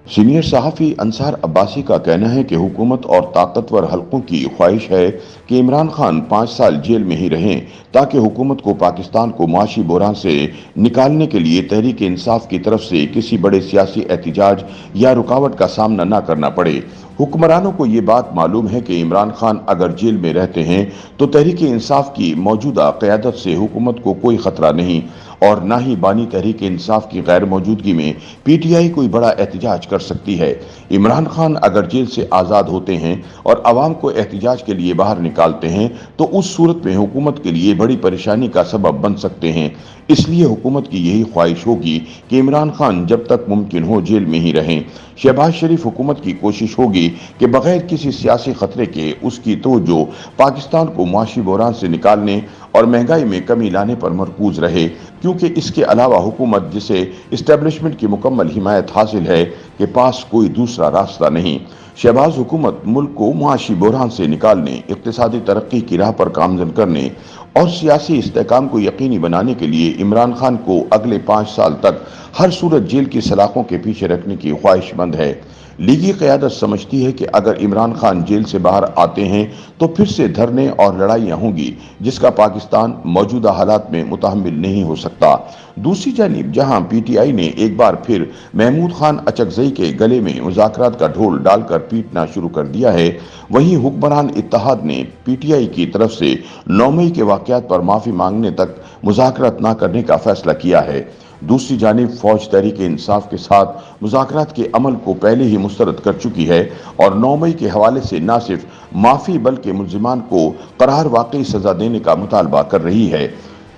Senior सहाफ़ी अंसार अब्बासी का कहना है कि हुकूमत और ताकतवर हलकों की ख्वाहिश है कि इमरान खान 5 साल जेल में ही रहें ताकि हुकूमत को पाकिस्तान को माशी बहरान से निकालने के लिए तहरीक इंसाफ की तरफ से किसी बड़े सियासी एहतजाज या रुकावट का सामना न करना पड़े। हुक्मरानों को ये बात मालूम है कि इमरान खान अगर जेल में रहते हैं तो तहरीक इंसाफ की मौजूदा क़यादत से हुकूमत को कोई खतरा नहीं और ना ही बानी तहरीक इंसाफ की गैर मौजूदगी में पीटीआई कोई बड़ा एहतजाज कर सकती है। इमरान खान अगर जेल से आज़ाद होते हैं और अवाम को एहतजाज के लिए बाहर निकालते हैं तो उस सूरत में हुकूमत के लिए बड़ी परेशानी का सबब बन सकते हैं। इसलिए हुकूमत की यही ख्वाहिश होगी कि इमरान खान जब तक मुमकिन हो जेल में ही रहें। शहबाज शरीफ हुकूमत की कोशिश होगी कि बगैर किसी सियासी खतरे के उसकी तवज्जो पाकिस्तान को माशी बहरान से निकालने और महंगाई में कमी लाने पर मरकूज रहे, क्योंकि इसके अलावा हुकूमत जिसे इस्टेब्लिशमेंट की मुकम्मल हिमायत हासिल है के पास कोई दूसरा रास्ता नहीं। शहबाज हुकूमत मुल्क को माशी बहरान से निकालने, इक्तिसादी तरक्की की राह पर गामजन करने और सियासी इस्तेहकाम को यकीनी बनाने के लिए इमरान खान को अगले 5 साल तक हर सूरत जेल की सलाखों के पीछे रखने की ख्वाहिशमंद है। लीगी क़यादत समझती है कि अगर इमरान खान जेल से बाहर आते हैं तो फिर से धरने और लड़ाइयाँ होंगी जिसका पाकिस्तान मौजूदा हालात में मुतहम्मिल नहीं हो सकता। दूसरी जानिब जहां पीटीआई ने एक बार फिर महमूद खान अचकजई के गले में मुज़ाकरात का ढोल डालकर पीटना शुरू कर दिया है, वहीं हुक्मरान इत्तेहाद ने पीटीआई की तरफ से 9 मई के वाक़यात पर माफ़ी मांगने तक मुज़ाकरात न करने का फैसला किया है। दूसरी जानिब फौज तहरीक इंसाफ के साथ मुज़ाकरात के अमल को पहले ही मुस्तरद कर चुकी है और 9 मई के हवाले से न सिर्फ माफ़ी बल्कि मुल्ज़िमान को करार वाकई सज़ा देने का मुतालबा कर रही है।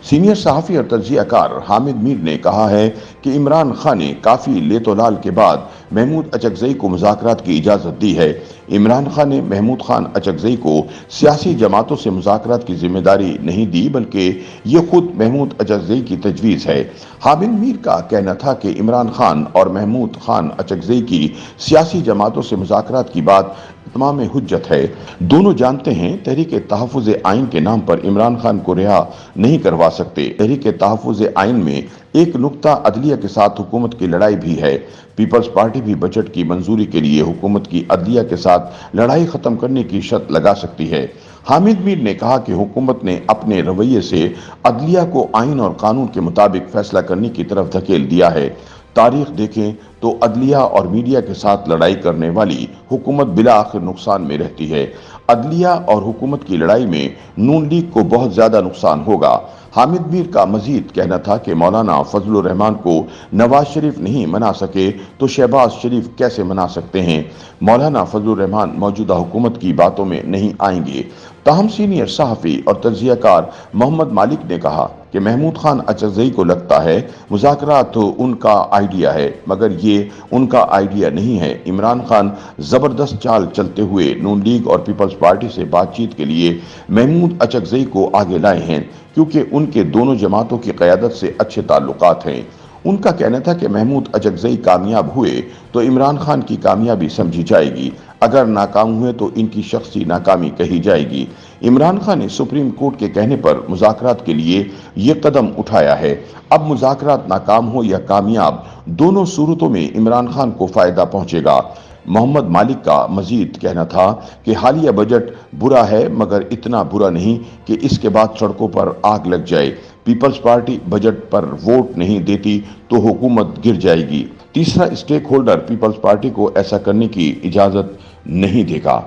सीनियर सहाफ़ी और तज्ज़ियाकार हामिद मीर ने कहा है कि इमरान खान ने काफ़ी लेतोलाल के बाद महमूद अचकजई को मुज़ाकरात की इजाज़त दी है। इमरान खान ने महमूद खान अचकजई को सियासी जमातों से मुज़ाकरात की जिम्मेदारी नहीं दी बल्कि ये खुद महमूद अचकजई की तजवीज़ है। हामिद मीर का कहना था कि इमरान खान और महमूद खान अचकजई की सियासी जमातों से मुज़ाकरात की बात तमाम हुज्जत है। दोनों जानते हैं तहरीक तहफ़्फ़ुज़ आइन के नाम पर इमरान खान को रिहा नहीं करवा सकते। तहरीक तहफ़्फ़ुज़ आइन में एक नुक्ता अदलिया के साथ हुकूमत की लड़ाई भी है। पीपल्स पार्टी भी बजट की मंजूरी के लिए हुकूमत की अदलिया के साथ लड़ाई खत्म करने की शर्त लगा सकती है। हामिद मीर ने कहा कि हुकूमत ने अपने रवैये से अदलिया को आइन और कानून के मुताबिक फैसला करने की तरफ धकेल दिया है। तारीख देखें तो अदलिया और मीडिया के साथ लड़ाई करने वाली हुकूमत बिला आखिर नुकसान में रहती है। अदलिया और हुकूमत की लड़ाई में नून लीग को बहुत ज्यादा नुकसान होगा। हामिद मीर का मजीद कहना था कि मौलाना फजलुर रहमान को नवाज शरीफ नहीं मना सके तो शहबाज शरीफ कैसे मना सकते हैं। मौलाना फजलुर रहमान मौजूदा हुकूमत की बातों में नहीं आएंगे। ताहम सीनियर सहाफ़ी और तज्ज़ियाकार मोहम्मद मालिक ने कहा कि महमूद खान अचकजई को लगता है मुज़ाकरात तो उनका आइडिया है, मगर ये उनका आइडिया नहीं है। इमरान खान ज़बरदस्त चाल चलते हुए नून लीग और पीपल्स पार्टी से बातचीत के लिए महमूद अचकजई को आगे लाए हैं, क्योंकि उनके दोनों जमातों की क़यादत से अच्छे ताल्लुकात हैं। उनका कहना था कि महमूद अचकजई कामयाब हुए तो इमरान खान की कामयाबी समझी जाएगी, अगर नाकाम हुए तो इनकी शख्सी नाकामी कही जाएगी। इमरान खान ने सुप्रीम कोर्ट के कहने पर मुज़ाकरात के लिए ये कदम उठाया है। अब मुज़ाकरात नाकाम हो या कामयाब, दोनों सूरतों में इमरान खान को फ़ायदा पहुंचेगा। मोहम्मद मालिक का मजीद कहना था कि हालिया बजट बुरा है, मगर इतना बुरा नहीं कि इसके बाद सड़कों पर आग लग जाए। पीपल्स पार्टी बजट पर वोट नहीं देती तो हुकूमत गिर जाएगी। तीसरा स्टेक होल्डर पीपल्स पार्टी को ऐसा करने की इजाजत नहीं देगा।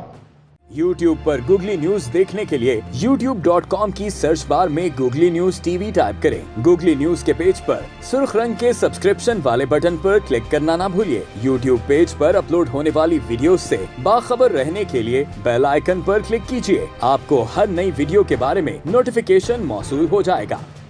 YouTube पर गूगली न्यूज देखने के लिए youtube.com की सर्च बार में गूगली न्यूज टीवी टाइप करें। गूगली न्यूज के पेज पर सुर्ख रंग के सब्सक्रिप्शन वाले बटन पर क्लिक करना ना भूलिए। YouTube पेज पर अपलोड होने वाली वीडियोस से बाखबर रहने के लिए बेल आइकन पर क्लिक कीजिए। आपको हर नई वीडियो के बारे में नोटिफिकेशन मौसूल हो जाएगा।